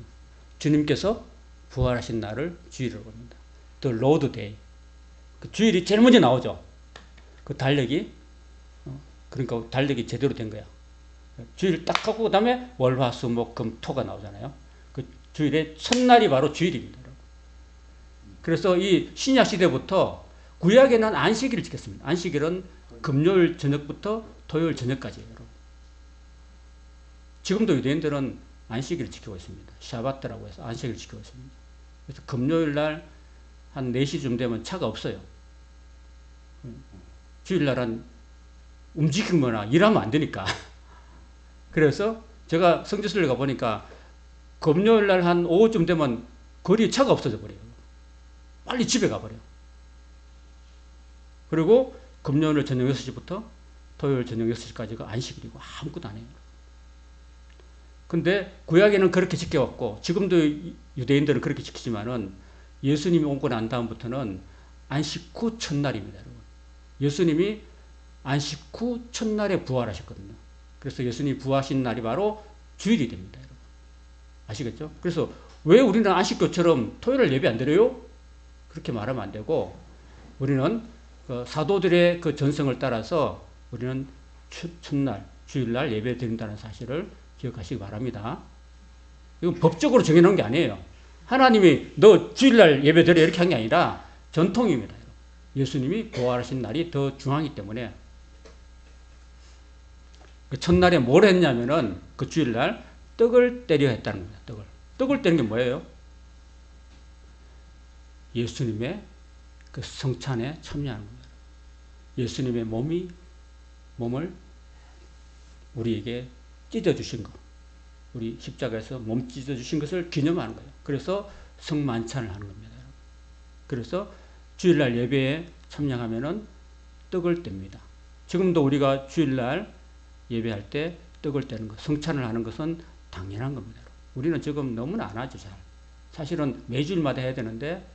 주님께서 부활하신 날을 주일을 겁니다. The Lord Day. 그 주일이 제일 먼저 나오죠. 그 달력이, 그러니까 달력이 제대로 된 거야. 주일 딱 하고 그 다음에 월, 화, 수, 목, 금, 토가 나오잖아요. 그 주일의 첫날이 바로 주일입니다. 그래서 이 신약 시대부터 구약에는 안식일을 지켰습니다. 안식일은 금요일 저녁부터 토요일 저녁까지예요. 지금도 유대인들은 안식일을 지키고 있습니다. 샤바트라고 해서 안식일을 지키고 있습니다. 그래서 금요일 날 한 4시쯤 되면 차가 없어요. 주일날은 움직이거나 일하면 안 되니까. 그래서 제가 성지순례 가보니까 금요일 날 한 오후쯤 되면 거리에 차가 없어져 버려요. 빨리 집에 가버려요. 그리고 금요일 저녁 6시부터 토요일 저녁 6시까지가 안식일이고 아무것도 안 해요. 근데 구약에는 그렇게 지켜왔고 지금도 유대인들은 그렇게 지키지만은 예수님이 오고 난 다음부터는 안식 후 첫날입니다. 여러분. 예수님이 안식 후 첫날에 부활하셨거든요. 그래서 예수님이 부활하신 날이 바로 주일이 됩니다. 여러분. 아시겠죠? 그래서 왜 우리는 안식교처럼 토요일 예배 안 드려요? 그렇게 말하면 안 되고, 우리는 그 사도들의 그 전성을 따라서 우리는 첫날, 주일날 예배 드린다는 사실을 기억하시기 바랍니다. 이건 법적으로 정해놓은 게 아니에요. 하나님이 너 주일날 예배 드려 이렇게 한 게 아니라 전통입니다. 예수님이 부활하신 날이 더 중요하기 때문에. 그 첫날에 뭘 했냐면은 그 주일날 떡을 때려 했다는 겁니다. 떡을 때는 게 뭐예요? 예수님의 그 성찬에 참여하는 겁니다. 예수님의 몸을 우리에게 찢어주신 것, 우리 십자가에서 몸 찢어주신 것을 기념하는 거예요. 그래서 성만찬을 하는 겁니다. 그래서 주일날 예배에 참여하면은 떡을 뗍니다. 지금도 우리가 주일날 예배할 때 떡을 떼는 것, 성찬을 하는 것은 당연한 겁니다. 우리는 지금 너무나 안 하죠, 잘. 사실은 매주일마다 해야 되는데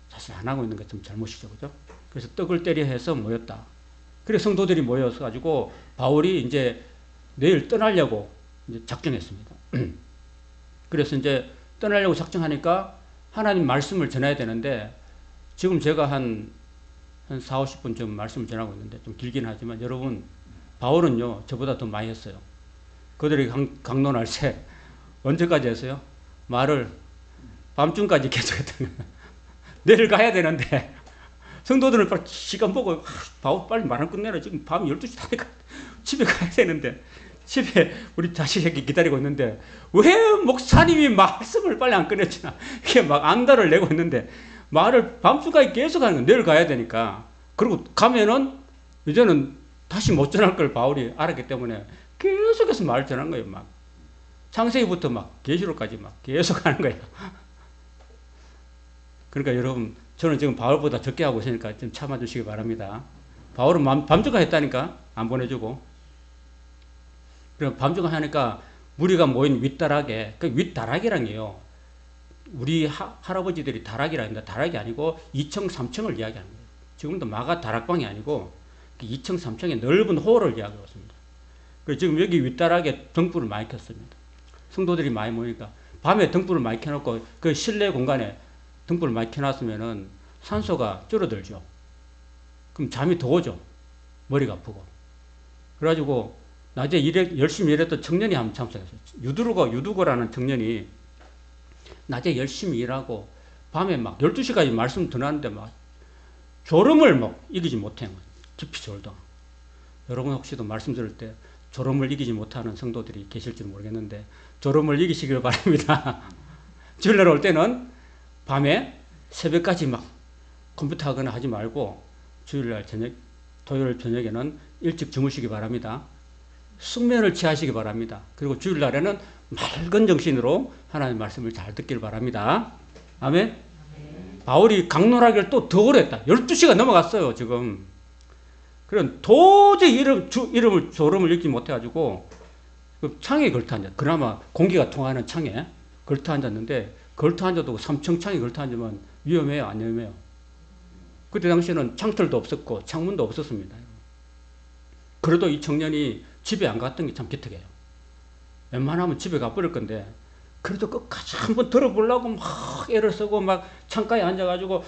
사실 안 하고 있는 게 좀 잘못이죠, 그죠? 그래서 떡을 때려 해서 모였다. 그래서 성도들이 모여서 가지고 바울이 이제 내일 떠나려고 이제 작정했습니다. 그래서 이제 떠나려고 작정하니까 하나님 말씀을 전해야 되는데, 지금 제가 한 4, 50분 좀 말씀을 전하고 있는데 좀 길긴 하지만, 여러분, 바울은요, 저보다 더 많이 했어요. 그들이 강론할 새 언제까지 했어요? 말을 밤중까지 계속 했다는 거예요. 내일 가야 되는데 성도들은 빨리 시간 보고 바울 빨리 말을 끝내라. 지금 밤 12시 다 돼가 집에 가야 되는데, 집에 우리 자식이 기다리고 있는데 왜 목사님이 말씀을 빨리 안 꺼냈지나 이게 막 안달을 내고 있는데 말을 밤중까지 계속 하는 거예요. 내일 가야 되니까. 그리고 가면은 이제는 다시 못 전할 걸 바울이 알았기 때문에 계속해서 말을 전한 거예요. 막 창세기부터 막 계시록까지 막 계속 하는 거예요. 그러니까 여러분, 저는 지금 바울보다 적게 하고 있으니까 좀 참아주시기 바랍니다. 바울은 밤중까지 했다니까 안 보내주고. 그럼 밤중까지 하니까 무리가 모인 윗다락에, 그 윗다락이란 게요, 우리 할아버지들이 다락이라는데 다락이 아니고 2층, 3층을 이야기하는 거예요. 지금도 마가 다락방이 아니고 2층, 3층의 넓은 홀을 이야기하고 있습니다. 그래서 지금 여기 윗다락에 등불을 많이 켰습니다. 성도들이 많이 모이니까 밤에 등불을 많이 켜놓고 그 실내 공간에 등불을 많이 켜놨으면은 산소가 줄어들죠. 그럼 잠이 더 오죠. 머리가 아프고. 그래가지고 낮에 열심히 일했던 청년이 한번 참석했어요. 유두고라는 청년이 낮에 열심히 일하고 밤에 막 12시까지 말씀 드렸는데 막 졸음을 막 이기지 못해요. 깊이 졸다. 여러분 혹시도 말씀 들을 때 졸음을 이기지 못하는 성도들이 계실지 모르겠는데 졸음을 이기시길 바랍니다. 주일날 올 때는 밤에 새벽까지 막 컴퓨터 하거나 하지 말고 주일날 토요일 저녁에는 일찍 주무시기 바랍니다. 숙면을 취하시기 바랍니다. 그리고 주일날에는 맑은 정신으로 하나님의 말씀을 잘 듣길 바랍니다. 아멘? 바울이 강론하기를 또 더 오래 했다. 12시가 넘어갔어요, 지금. 그런 도저히 이름을 졸음을 읽지 못해가지고 그 창에 걸터 앉았. 그나마 공기가 통하는 창에 걸터 앉았는데 걸터 앉아도 3층 창에 걸터 앉으면 위험해요, 안 위험해요? 그때 당시에는 창틀도 없었고 창문도 없었습니다. 그래도 이 청년이 집에 안 갔던 게 참 기특해요. 웬만하면 집에 가버릴 건데 그래도 끝까지 한번 들어보려고 막 애를 쓰고 막 창가에 앉아가지고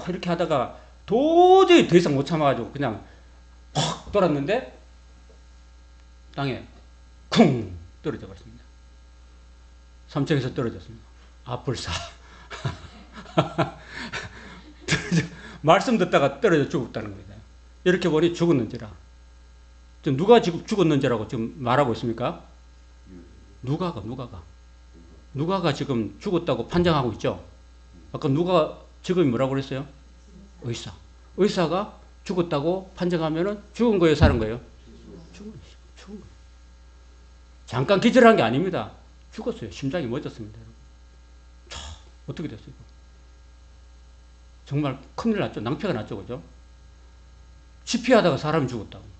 이렇게 하다가 도저히 더 이상 못 참아가지고 그냥 팍 돌았는데 땅에 쿵 떨어져 버렸습니다. 3층에서 떨어졌습니다. 불사. 말씀 듣다가 떨어져 죽었다는 겁니다. 이렇게 보니 죽었는지라. 누가 지금 죽었는지라고 지금 말하고 있습니까? 누가가 지금 죽었다고 판정하고 있죠. 아까 누가 직업이 뭐라고 그랬어요? 의사가 죽었다고 판정하면은 죽은 거예요, 사는 거예요? 죽은 거예요. 잠깐 기절한 게 아닙니다. 죽었어요. 심장이 멎었습니다. 어떻게 됐어요? 정말 큰일 났죠. 낭패가 났죠, 그죠? 집회하다가 사람이 죽었다고.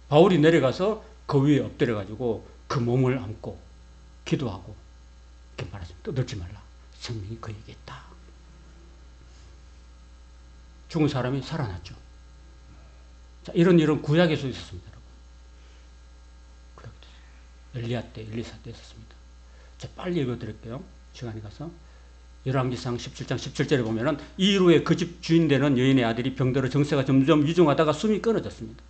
바울이 내려가서 그 위에 엎드려가지고 그 몸을 안고 기도하고 이렇게 말했습니다. 떠들지 말라. 생명이 그에게 있다. 죽은 사람이 살아났죠. 자, 이런 구약에서 있었습니다, 여러분. 엘리야 때, 엘리사 때 있었습니다. 자, 빨리 읽어드릴게요. 시간이 가서. 열왕기상 17장 17절에 보면은 이후에 그 집 주인 되는 여인의 아들이 병들어 정세가 점점 위중하다가 숨이 끊어졌습니다.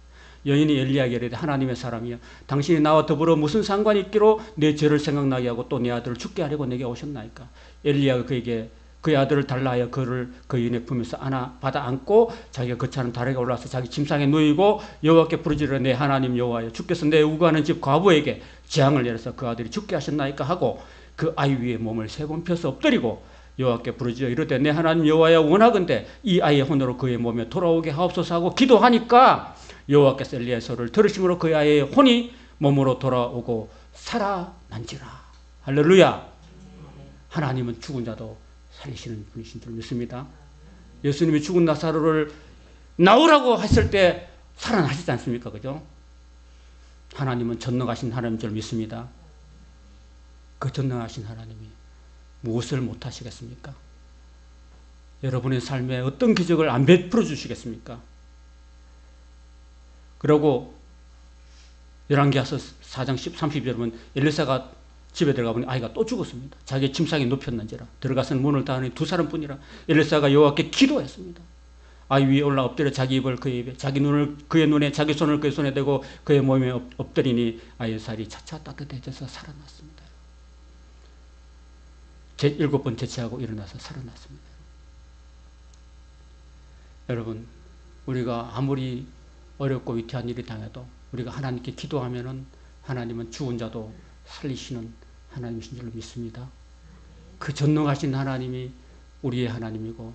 여인이 엘리야에게 이르되 하나님의 사람이여 당신이 나와 더불어 무슨 상관이 있기로 내 죄를 생각나게 하고 또 내 아들을 죽게 하려고 내게 오셨나이까. 엘리야가 그에게 그의 아들을 달라 하여 그를 그 여인의 품에서 받아 안고 자기가 거처하는 다리에 올라와서 자기 침상에 누이고 여호와께 부르짖으러 내 하나님 여호와여 주께서 내 우고하는 집 과부에게 재앙을 내려서 그 아들이 죽게 하셨나이까 하고 그 아이 위에 몸을 3번 펴서 엎드리고 여호와께 부르짖어 이르되 내 하나님 여호와여 원하건대 이 아이의 혼으로 그의 몸에 돌아오게 하옵소서 하고 기도하니까 여호와께서 엘리야의 소리를 들으심으로 그 아이의 혼이 몸으로 돌아오고 살아난지라. 할렐루야. 하나님은 죽은 자도 살리시는 분이신 줄 믿습니다. 예수님이 죽은 나사로를 나오라고 했을 때 살아나시지 않습니까? 그죠? 하나님은 전능하신 하나님인 줄 믿습니다. 그 전능하신 하나님이 무엇을 못하시겠습니까? 여러분의 삶에 어떤 기적을 안 베풀어 주시겠습니까? 그리고 열왕기하서 4장 30절 보면 엘리사가 집에 들어가 보니 아이가 또 죽었습니다. 자기 침상에 눕혔는지라 들어가서는 문을 닫으니 2사람뿐이라. 엘리사가 여호와께 기도했습니다. 아이 위에 올라 엎드려 자기 입을 그의 입에 자기 눈을 그의 눈에 자기 손을 그의 손에 대고 그의 몸에 엎드리니 아이의 살이 차차 따뜻해져서 살아났습니다. 7번 제치하고 일어나서 살아났습니다. 여러분, 우리가 아무리 어렵고 위태한 일이 당해도 우리가 하나님께 기도하면은 하나님은 죽은 자도 살리시는 하나님이신 줄로 믿습니다. 그 전능하신 하나님이 우리의 하나님이고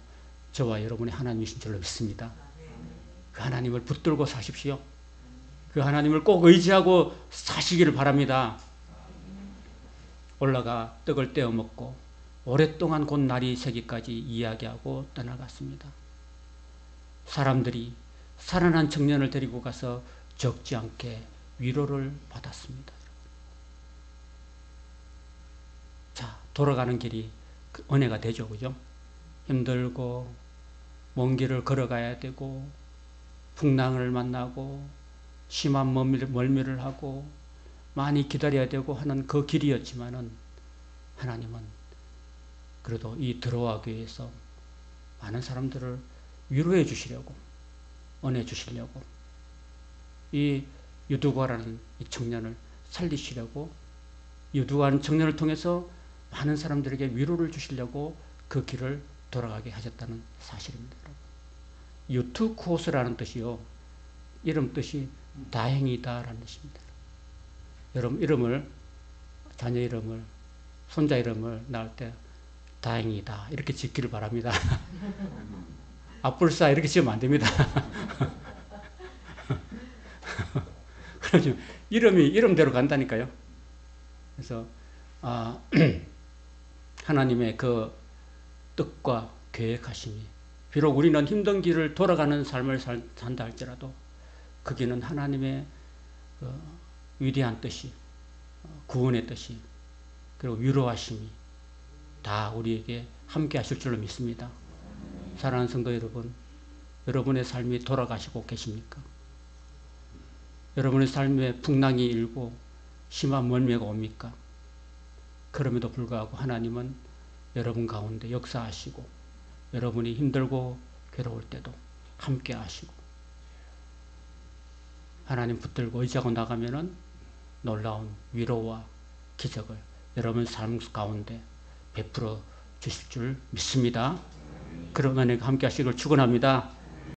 저와 여러분의 하나님이신 줄로 믿습니다. 그 하나님을 붙들고 사십시오. 그 하나님을 꼭 의지하고 사시기를 바랍니다. 올라가 떡을 떼어 먹고 오랫동안 곧 날이 새기까지 이야기하고 떠나갔습니다. 사람들이 살아난 청년을 데리고 가서 적지 않게 위로를 받았습니다. 돌아가는 길이 은혜가 되죠. 그죠? 힘들고 먼 길을 걸어가야 되고 풍랑을 만나고 심한 멀미를 하고 많이 기다려야 되고 하는 그 길이었지만은 하나님은 그래도 이 드로아 교회에서 많은 사람들을 위로해 주시려고 은혜 주시려고 이 유두과라는 이 청년을 살리시려고 유두과라는 청년을 통해서 많은 사람들에게 위로를 주시려고 그 길을 돌아가게 하셨다는 사실입니다. 유투코스라는 뜻이요. 이름 뜻이 다행이다라는 뜻입니다. 여러분 이름을 자녀 이름을 손자 이름을 낳을 때 다행이다 이렇게 짓기를 바랍니다. 아뿔싸 이렇게 지으면 안 됩니다. 그러죠. 이름이 이름대로 간다니까요. 그래서 하나님의 그 뜻과 계획하심이 비록 우리는 힘든 길을 돌아가는 삶을 산다 할지라도 거기는 하나님의 위대한 뜻이 구원의 뜻이 그리고 위로하심이 다 우리에게 함께 하실 줄로 믿습니다. 사랑하는 성도 여러분, 여러분의 삶이 돌아가시고 계십니까? 여러분의 삶에 풍랑이 일고 심한 멀미가 옵니까? 그럼에도 불구하고 하나님은 여러분 가운데 역사하시고 여러분이 힘들고 괴로울 때도 함께 하시고 하나님 붙들고 의지하고 나가면은 놀라운 위로와 기적을 여러분 삶 가운데 베풀어 주실 줄 믿습니다. 그런 은혜가 함께 하시길 축원합니다.